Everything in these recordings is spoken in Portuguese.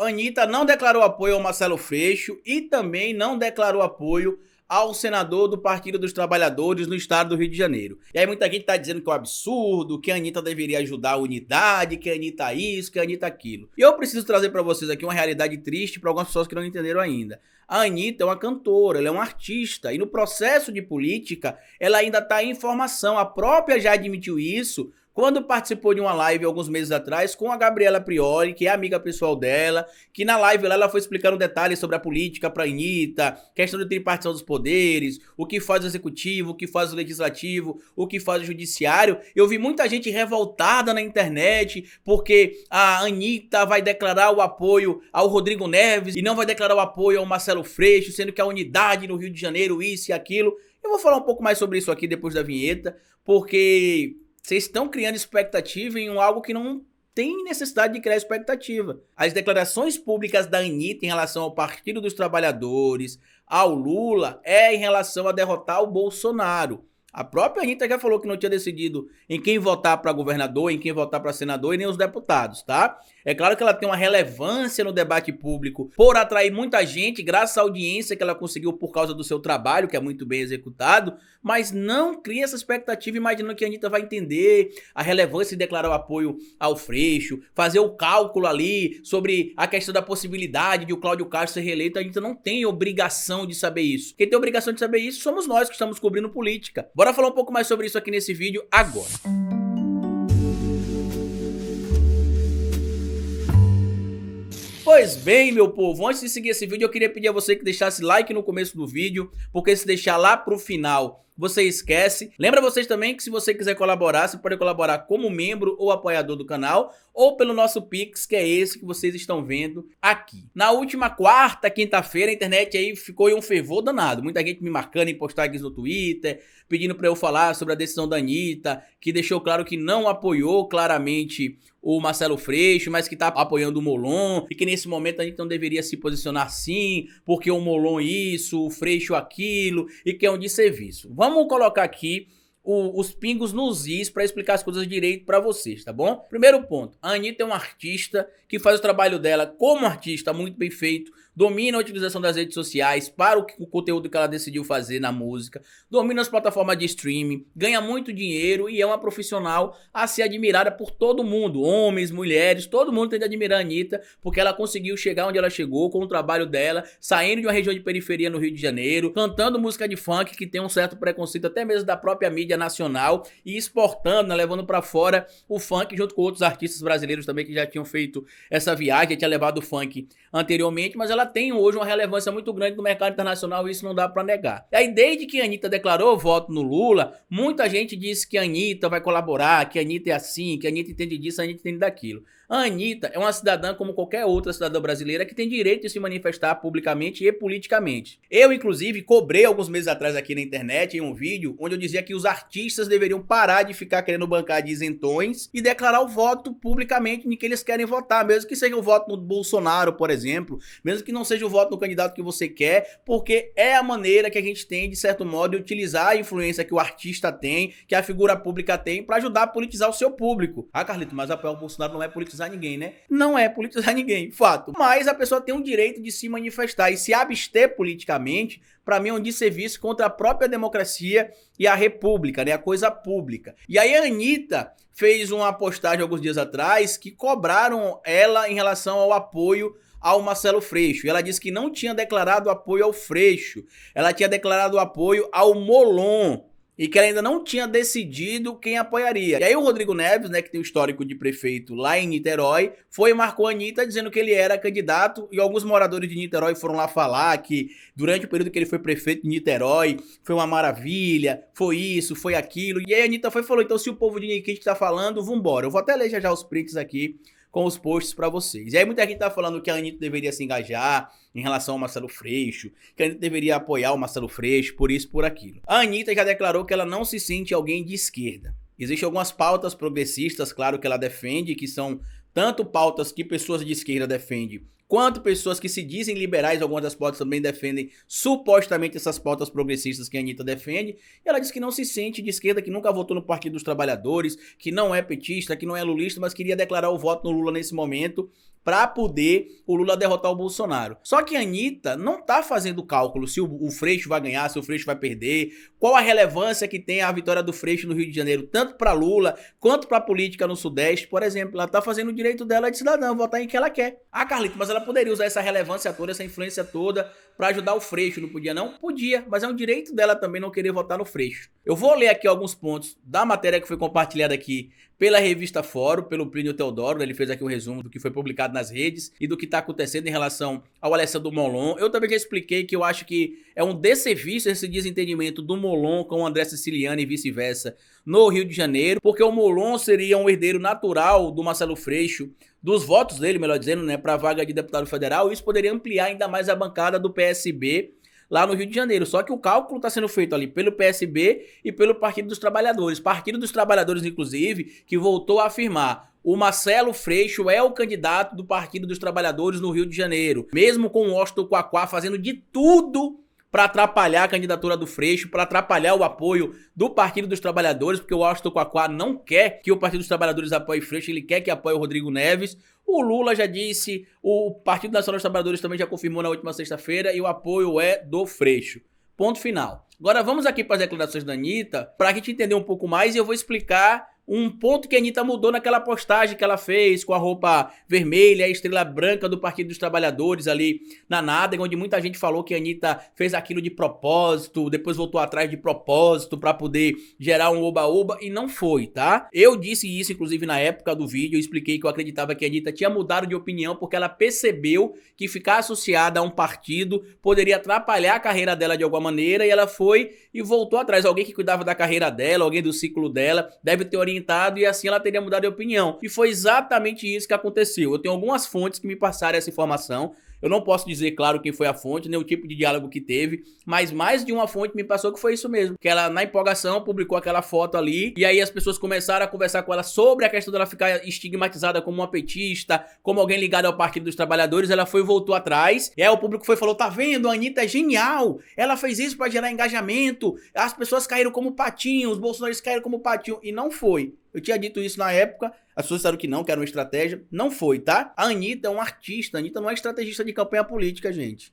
a Anitta não declarou apoio ao Marcelo Freixo e também não declarou apoio ao senador do Partido dos Trabalhadores no estado do Rio de Janeiro. E aí muita gente tá dizendo que é um absurdo, que a Anitta deveria ajudar a unidade, que a Anitta isso, que a Anitta aquilo. E eu preciso trazer pra vocês aqui uma realidade triste para algumas pessoas que não entenderam ainda. A Anitta é uma cantora, ela é uma artista, e no processo de política, ela ainda tá em formação. A própria já admitiu isso quando participou de uma live alguns meses atrás com a Gabriela Prioli, que é amiga pessoal dela, que na live lá ela foi explicando detalhes sobre a política pra Anitta, questão de tripartição dos poderes, o que faz o executivo, o que faz o legislativo, o que faz o judiciário. Eu vi muita gente revoltada na internet porque a Anitta vai declarar o apoio ao Rodrigo Neves e não vai declarar o apoio ao Marcelo Freixo, sendo que a unidade no Rio de Janeiro, isso e aquilo. Eu vou falar um pouco mais sobre isso aqui depois da vinheta, porque vocês estão criando expectativa em algo que não tem necessidade de criar expectativa. As declarações públicas da Anitta em relação ao Partido dos Trabalhadores, ao Lula, é em relação a derrotar o Bolsonaro. A própria Anitta já falou que não tinha decidido em quem votar para governador, em quem votar para senador e nem os deputados, tá? É claro que ela tem uma relevância no debate público por atrair muita gente, graças à audiência que ela conseguiu por causa do seu trabalho, que é muito bem executado, mas não cria essa expectativa imaginando que a Anitta vai entender a relevância de declarar o apoio ao Freixo, fazer o cálculo ali sobre a questão da possibilidade de o Cláudio Castro ser reeleito. A Anitta não tem obrigação de saber isso. Quem tem obrigação de saber isso somos nós que estamos cobrindo política. Bora falar um pouco mais sobre isso aqui nesse vídeo agora. Pois bem, meu povo, antes de seguir esse vídeo eu queria pedir a você que deixasse like no começo do vídeo, porque se deixar lá pro final você esquece. Lembra vocês também que se você quiser colaborar, você pode colaborar como membro ou apoiador do canal, ou pelo nosso Pix, que é esse que vocês estão vendo aqui. Na última quarta, quinta-feira, a internet aí ficou em um fervor danado. Muita gente me marcando em postagens no Twitter, pedindo pra eu falar sobre a decisão da Anitta, que deixou claro que não apoiou claramente o Marcelo Freixo, mas que tá apoiando o Molon, e que nesse momento a gente não deveria se posicionar assim, porque o Molon isso, o Freixo aquilo, e que é um desserviço. Vamos colocar aqui os pingos nos is para explicar as coisas direito para vocês, tá bom? Primeiro ponto, a Anitta é uma artista que faz o trabalho dela como artista muito bem feito, domina a utilização das redes sociais para o conteúdo que ela decidiu fazer na música, domina as plataformas de streaming, ganha muito dinheiro e é uma profissional a ser admirada por todo mundo, homens, mulheres, todo mundo tem de admirar a Anitta, porque ela conseguiu chegar onde ela chegou com o trabalho dela, saindo de uma região de periferia no Rio de Janeiro, cantando música de funk que tem um certo preconceito até mesmo da própria mídia nacional e exportando, né, levando para fora o funk junto com outros artistas brasileiros também que já tinham feito essa viagem, já tinha levado o funk anteriormente, mas ela tem hoje uma relevância muito grande no mercado internacional e isso não dá pra negar. E aí desde que a Anitta declarou o voto no Lula, muita gente disse que a Anitta vai colaborar, que a Anitta é assim, que a Anitta entende disso, a Anitta entende daquilo. A Anitta é uma cidadã como qualquer outra cidadã brasileira que tem direito de se manifestar publicamente e politicamente. Eu, inclusive, cobrei alguns meses atrás aqui na internet em um vídeo onde eu dizia que os artistas deveriam parar de ficar querendo bancar de isentões e declarar o voto publicamente em que eles querem votar, mesmo que seja o voto no Bolsonaro, por exemplo, mesmo que não seja o voto no candidato que você quer, porque é a maneira que a gente tem, de certo modo, de utilizar a influência que o artista tem, que a figura pública tem, para ajudar a politizar o seu público. Ah, Carlito, mas apoiar o Bolsonaro não é politizar ninguém, né? Não é politizar ninguém, fato. Mas a pessoa tem um direito de se manifestar e se abster politicamente, para mim é um desserviço contra a própria democracia e a república, né? A coisa pública. E aí a Anitta fez uma postagem alguns dias atrás que cobraram ela em relação ao apoio ao Marcelo Freixo. E ela disse que não tinha declarado apoio ao Freixo, ela tinha declarado apoio ao Molon, e que ela ainda não tinha decidido quem apoiaria. E aí o Rodrigo Neves, né, que tem o histórico de prefeito lá em Niterói, foi e marcou a Anitta dizendo que ele era candidato, e alguns moradores de Niterói foram lá falar que durante o período que ele foi prefeito de Niterói, foi uma maravilha, foi isso, foi aquilo. E aí a Anitta foi e falou, então se o povo de Niquete tá falando, vambora. Eu vou até ler já os prints aqui com os posts pra vocês. E aí muita gente tá falando que a Anitta deveria se engajar em relação ao Marcelo Freixo, que a Anitta deveria apoiar o Marcelo Freixo, por isso, por aquilo. A Anitta já declarou que ela não se sente alguém de esquerda. Existem algumas pautas progressistas, claro, que ela defende, que são tanto pautas que pessoas de esquerda defendem, quanto pessoas que se dizem liberais, algumas das pautas também defendem supostamente essas pautas progressistas que a Anitta defende. E ela diz que não se sente de esquerda, que nunca votou no Partido dos Trabalhadores, que não é petista, que não é lulista, mas queria declarar o voto no Lula nesse momento para poder o Lula derrotar o Bolsonaro. Só que a Anitta não tá fazendo cálculo se o Freixo vai ganhar, se o Freixo vai perder, qual a relevância que tem a vitória do Freixo no Rio de Janeiro, tanto para Lula quanto para a política no Sudeste, por exemplo. Ela tá fazendo o direito dela de cidadã, votar em quem ela quer. Ah, Carlito, mas ela poderia usar essa relevância toda, essa influência toda para ajudar o Freixo, não podia não? Podia, mas é um direito dela também não querer votar no Freixo. Eu vou ler aqui alguns pontos da matéria que foi compartilhada aqui pela revista Fórum, pelo Plínio Teodoro. Ele fez aqui um resumo do que foi publicado nas redes e do que está acontecendo em relação ao Alessandro Molon. Eu também já expliquei que eu acho que é um desserviço esse desentendimento do Molon com o André Siciliano e vice-versa no Rio de Janeiro, porque o Molon seria um herdeiro natural do Marcelo Freixo, dos votos dele, melhor dizendo, né, para a vaga de deputado federal, e isso poderia ampliar ainda mais a bancada do PSB lá no Rio de Janeiro. Só que o cálculo está sendo feito ali pelo PSB e pelo Partido dos Trabalhadores. Partido dos Trabalhadores, inclusive, que voltou a afirmar: o Marcelo Freixo é o candidato do Partido dos Trabalhadores no Rio de Janeiro. Mesmo com o Washington Quaquá fazendo de tudo para atrapalhar a candidatura do Freixo, para atrapalhar o apoio do Partido dos Trabalhadores, porque o Washington Quaquá não quer que o Partido dos Trabalhadores apoie Freixo, ele quer que apoie o Rodrigo Neves. O Lula já disse, o Partido Nacional dos Trabalhadores também já confirmou na última sexta-feira, e o apoio é do Freixo. Ponto final. Agora vamos aqui para as declarações da Anitta, para a gente entender um pouco mais, e eu vou explicar um ponto que a Anitta mudou naquela postagem que ela fez com a roupa vermelha, a estrela branca do Partido dos Trabalhadores ali na nádega, onde muita gente falou que a Anitta fez aquilo de propósito, depois voltou atrás de propósito para poder gerar um oba-oba, e não foi, tá? Eu disse isso, inclusive, na época do vídeo, eu expliquei que eu acreditava que a Anitta tinha mudado de opinião porque ela percebeu que ficar associada a um partido poderia atrapalhar a carreira dela de alguma maneira, e ela foi e voltou atrás. Alguém que cuidava da carreira dela, alguém do ciclo dela, deve ter orientado, e assim ela teria mudado de opinião. E foi exatamente isso que aconteceu. Eu tenho algumas fontes que me passaram essa informação. Eu não posso dizer, claro, quem foi a fonte, nem o tipo de diálogo que teve, mas mais de uma fonte me passou que foi isso mesmo. Que ela, na empolgação, publicou aquela foto ali, e aí as pessoas começaram a conversar com ela sobre a questão dela ficar estigmatizada como uma petista, como alguém ligado ao Partido dos Trabalhadores. Ela foi e voltou atrás, e aí o público foi e falou: tá vendo, a Anitta é genial, ela fez isso pra gerar engajamento, as pessoas caíram como patinho, os bolsonaristas caíram como patinho, e não foi. Eu tinha dito isso na época, as pessoas disseram que não, que era uma estratégia. Não foi, tá? A Anitta é uma artista, a Anitta não é estrategista de campanha política, gente.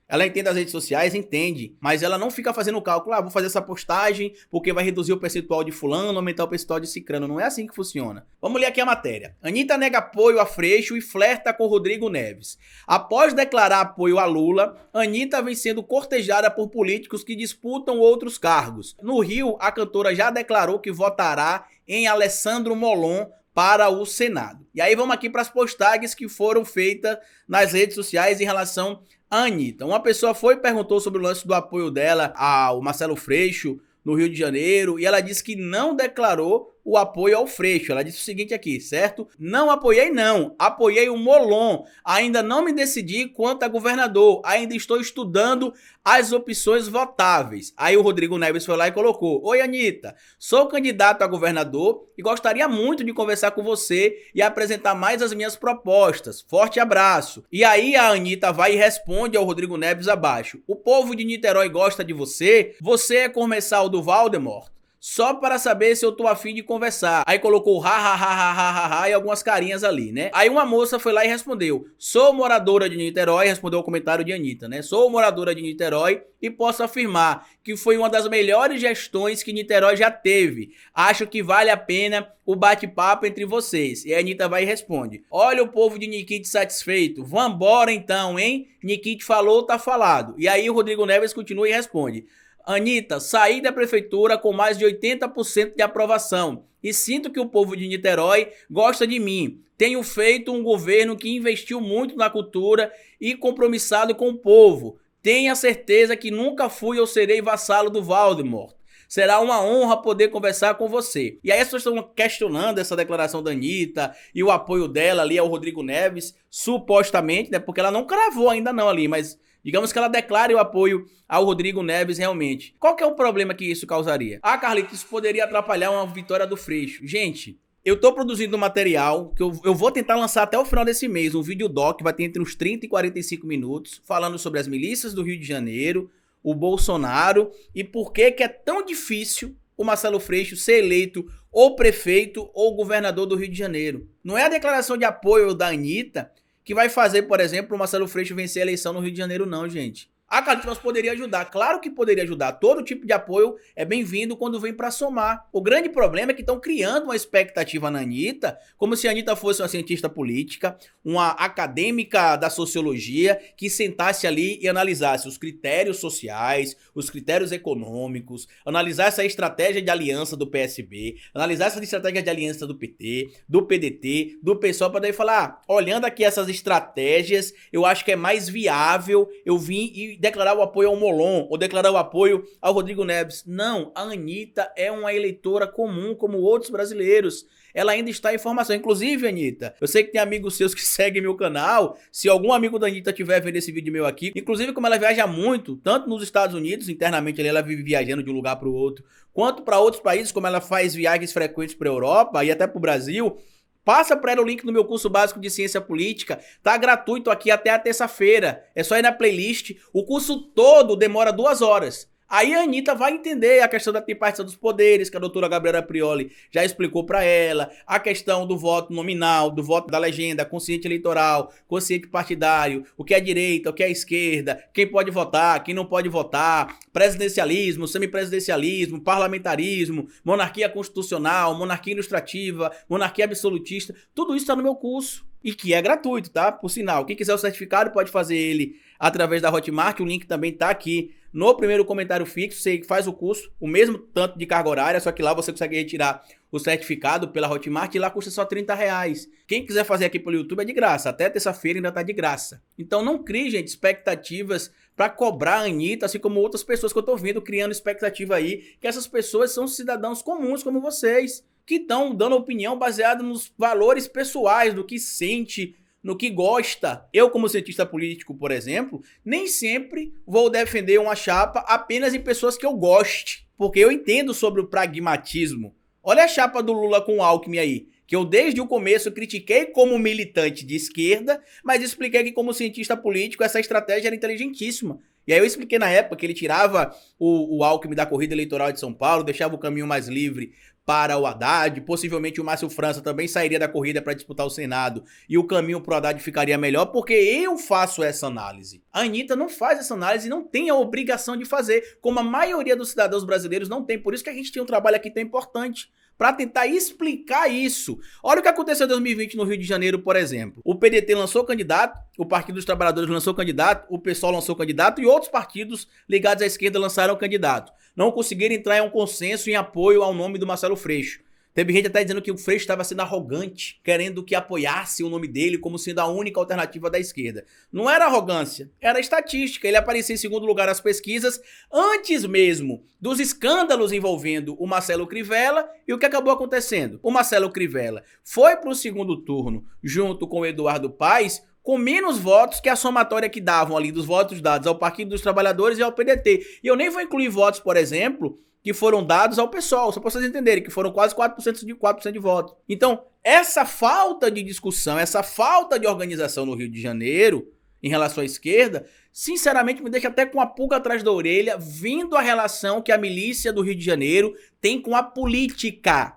Ela entende as redes sociais, entende, mas ela não fica fazendo cálculo: ah, vou fazer essa postagem porque vai reduzir o percentual de fulano, aumentar o percentual de cicrano. Não é assim que funciona. Vamos ler aqui a matéria. Anitta nega apoio a Freixo e flerta com Rodrigo Neves. Após declarar apoio a Lula, Anitta vem sendo cortejada por políticos que disputam outros cargos. No Rio, a cantora já declarou que votará em Alessandro Molon para o Senado. E aí vamos aqui para as postagens que foram feitas nas redes sociais em relação a Anitta. Uma pessoa foi e perguntou sobre o lance do apoio dela ao Marcelo Freixo no Rio de Janeiro, e ela disse que não declarou o apoio ao Freixo. Ela disse o seguinte aqui, certo? Não apoiei não, apoiei o Molon, ainda não me decidi quanto a governador, ainda estou estudando as opções votáveis. Aí o Rodrigo Neves foi lá e colocou: oi Anitta, sou candidato a governador e gostaria muito de conversar com você e apresentar mais as minhas propostas, forte abraço. E aí a Anitta vai e responde ao Rodrigo Neves abaixo: o povo de Niterói gosta de você, você é comensal do Valdemort, só para saber se eu tô afim de conversar. Aí colocou ha ha ha ha ha ha e algumas carinhas ali, né? Aí uma moça foi lá e respondeu: sou moradora de Niterói, respondeu ao comentário de Anitta, né? Sou moradora de Niterói e posso afirmar que foi uma das melhores gestões que Niterói já teve. Acho que vale a pena o bate-papo entre vocês. E a Anitta vai e responde: olha o povo de Nikit satisfeito, vambora então, hein? Nikit falou, tá falado. E aí o Rodrigo Neves continua e responde: Anitta, saí da prefeitura com mais de 80% de aprovação e sinto que o povo de Niterói gosta de mim. Tenho feito um governo que investiu muito na cultura e compromissado com o povo. Tenha certeza que nunca fui ou serei vassalo do Valdemort. Será uma honra poder conversar com você. E aí as pessoas estão questionando essa declaração da Anitta e o apoio dela ali ao Rodrigo Neves, supostamente, né? Porque ela não cravou ainda não ali, mas digamos que ela declare o apoio ao Rodrigo Neves realmente. Qual que é o problema que isso causaria? Ah, Carlitos, isso poderia atrapalhar uma vitória do Freixo. Gente, Eu tô produzindo um material que eu vou tentar lançar até o final desse mês, um vídeo doc, vai ter entre uns 30 e 45 minutos, falando sobre as milícias do Rio de Janeiro, o Bolsonaro e por que que é tão difícil o Marcelo Freixo ser eleito ou prefeito ou governador do Rio de Janeiro. Não é a declaração de apoio da Anitta que vai fazer, por exemplo, o Marcelo Freixo vencer a eleição no Rio de Janeiro não, gente. A Carlinhos poderia ajudar, claro que poderia ajudar. Todo tipo de apoio é bem-vindo quando vem para somar. O grande problema é que estão criando uma expectativa na Anitta, como se a Anitta fosse uma cientista política, uma acadêmica da sociologia, que sentasse ali e analisasse os critérios sociais, os critérios econômicos, analisasse a estratégia de aliança do PSB, analisasse a estratégia de aliança do PT, do PDT, do PSOL, para daí falar, olhando aqui essas estratégias, eu acho que é mais viável eu vir e declarar o apoio ao Molon, ou declarar o apoio ao Rodrigo Neves. Não, a Anitta é uma eleitora comum, como outros brasileiros. Ela ainda está em formação. Inclusive, Anitta, eu sei que tem amigos seus que seguem meu canal. Se algum amigo da Anitta estiver vendo esse vídeo meu aqui, inclusive como ela viaja muito, tanto nos Estados Unidos, internamente ali ela vive viajando de um lugar para o outro, quanto para outros países, como ela faz viagens frequentes para a Europa e até para o Brasil, passa para ela o link no meu curso básico de ciência política, tá gratuito aqui até a terça-feira, é só ir na playlist, o curso todo demora 2 horas. Aí a Anitta vai entender a questão da tripartição dos poderes, que a doutora Gabriela Prioli já explicou para ela, a questão do voto nominal, do voto da legenda, consciente eleitoral, consciente partidário, o que é direita, o que é esquerda, quem pode votar, quem não pode votar, presidencialismo, semipresidencialismo, parlamentarismo, monarquia constitucional, monarquia ilustrativa, monarquia absolutista, tudo isso está no meu curso. E que é gratuito, tá? Por sinal, quem quiser o certificado pode fazer ele através da Hotmart, o link também tá aqui no primeiro comentário fixo, você faz o curso, o mesmo tanto de carga horária, só que lá você consegue retirar o certificado pela Hotmart e lá custa só R$30. Quem quiser fazer aqui pelo YouTube é de graça, até terça-feira ainda tá de graça. Então não crie, gente, expectativas para cobrar a Anitta, assim como outras pessoas que eu tô vendo criando expectativa aí, que essas pessoas são cidadãos comuns como vocês, que estão dando opinião baseada nos valores pessoais, do que sente, no que gosta. Eu, como cientista político, por exemplo, nem sempre vou defender uma chapa apenas em pessoas que eu goste, porque eu entendo sobre o pragmatismo. Olha a chapa do Lula com o Alckmin aí, que eu desde o começo critiquei como militante de esquerda, mas expliquei que como cientista político essa estratégia era inteligentíssima. E aí eu expliquei na época que ele tirava o Alckmin da corrida eleitoral de São Paulo, deixava o caminho mais livre para o Haddad, possivelmente o Márcio França também sairia da corrida para disputar o Senado e o caminho para o Haddad ficaria melhor, porque eu faço essa análise. A Anitta não faz essa análise e não tem a obrigação de fazer, como a maioria dos cidadãos brasileiros não tem, por isso que a gente tem um trabalho aqui tão importante, para tentar explicar isso. Olha o que aconteceu em 2020 no Rio de Janeiro, por exemplo. O PDT lançou candidato, o Partido dos Trabalhadores lançou candidato, o PSOL lançou candidato e outros partidos ligados à esquerda lançaram candidato. Não conseguiram entrar em um consenso em apoio ao nome do Marcelo Freixo. Teve gente até dizendo que o Freixo estava sendo arrogante, querendo que apoiasse o nome dele como sendo a única alternativa da esquerda. Não era arrogância, era estatística. Ele aparecia em segundo lugar nas pesquisas antes mesmo dos escândalos envolvendo o Marcelo Crivella. E o que acabou acontecendo? O Marcelo Crivella foi para o segundo turno junto com o Eduardo Paes com menos votos que a somatória que davam ali dos votos dados ao Partido dos Trabalhadores e ao PDT. E eu nem vou incluir votos, por exemplo, que foram dados ao PSOL, só para vocês entenderem, que foram quase 4% de votos. Então, essa falta de discussão, essa falta de organização no Rio de Janeiro, em relação à esquerda, sinceramente me deixa até com a pulga atrás da orelha, vendo a relação que a milícia do Rio de Janeiro tem com a política.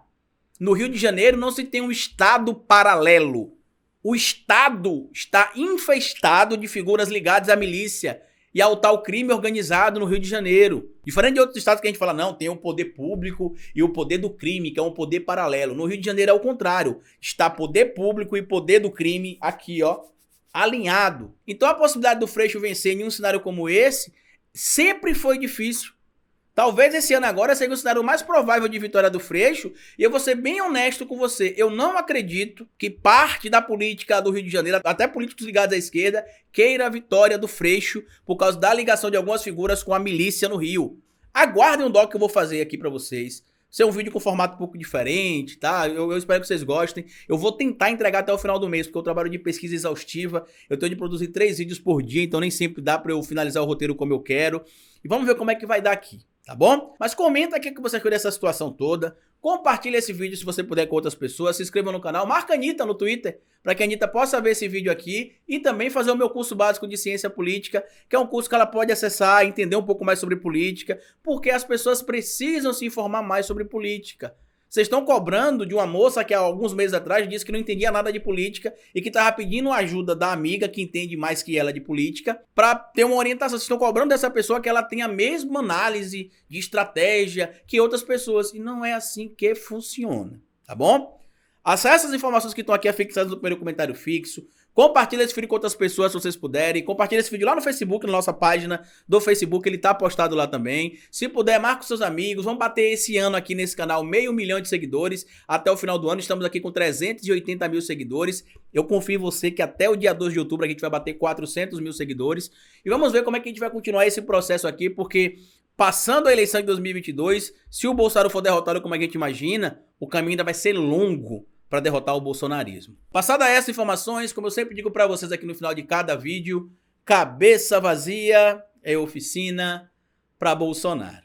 No Rio de Janeiro não se tem um estado paralelo. O estado está infestado de figuras ligadas à milícia e ao tal crime organizado no Rio de Janeiro. Diferente de outros estados que a gente fala, não, tem o poder público e o poder do crime, que é um poder paralelo. No Rio de Janeiro é o contrário. Está poder público e poder do crime aqui, ó, alinhado. Então a possibilidade do Freixo vencer em um cenário como esse sempre foi difícil. Talvez esse ano agora seja o cenário mais provável de vitória do Freixo, e eu vou ser bem honesto com você, eu não acredito que parte da política do Rio de Janeiro, até políticos ligados à esquerda, queira a vitória do Freixo por causa da ligação de algumas figuras com a milícia no Rio. Aguardem um doc que eu vou fazer aqui pra vocês. Isso é um vídeo com formato um pouco diferente, tá? Eu espero que vocês gostem. Eu vou tentar entregar até o final do mês, porque eu trabalho de pesquisa exaustiva. Eu tenho de produzir 3 vídeos por dia, então nem sempre dá pra eu finalizar o roteiro como eu quero. E vamos ver como é que vai dar aqui, tá bom? Mas comenta aqui o que você achou dessa situação toda. Compartilhe esse vídeo se você puder com outras pessoas, se inscreva no canal, marca a Anitta no Twitter, para que a Anitta possa ver esse vídeo aqui e também fazer o meu curso básico de ciência política, que é um curso que ela pode acessar, entender um pouco mais sobre política, porque as pessoas precisam se informar mais sobre política. Vocês estão cobrando de uma moça que há alguns meses atrás disse que não entendia nada de política e que estava pedindo ajuda da amiga que entende mais que ela de política para ter uma orientação. Vocês estão cobrando dessa pessoa que ela tenha a mesma análise de estratégia que outras pessoas. E não é assim que funciona, tá bom? Acesse as informações que estão aqui afixadas no primeiro comentário fixo. Compartilhe esse vídeo com outras pessoas se vocês puderem. Compartilhe esse vídeo lá no Facebook, na nossa página do Facebook. Ele tá postado lá também. Se puder, marque os seus amigos. Vamos bater esse ano aqui nesse canal 500 mil de seguidores. Até o final do ano estamos aqui com 380 mil seguidores. Eu confio em você que até o dia 2 de outubro a gente vai bater 400 mil seguidores. E vamos ver como é que a gente vai continuar esse processo aqui, porque passando a eleição de 2022, se o Bolsonaro for derrotado como a gente imagina, o caminho ainda vai ser longo para derrotar o bolsonarismo. Passada essas informações, como eu sempre digo para vocês aqui no final de cada vídeo, cabeça vazia é oficina para Bolsonaro.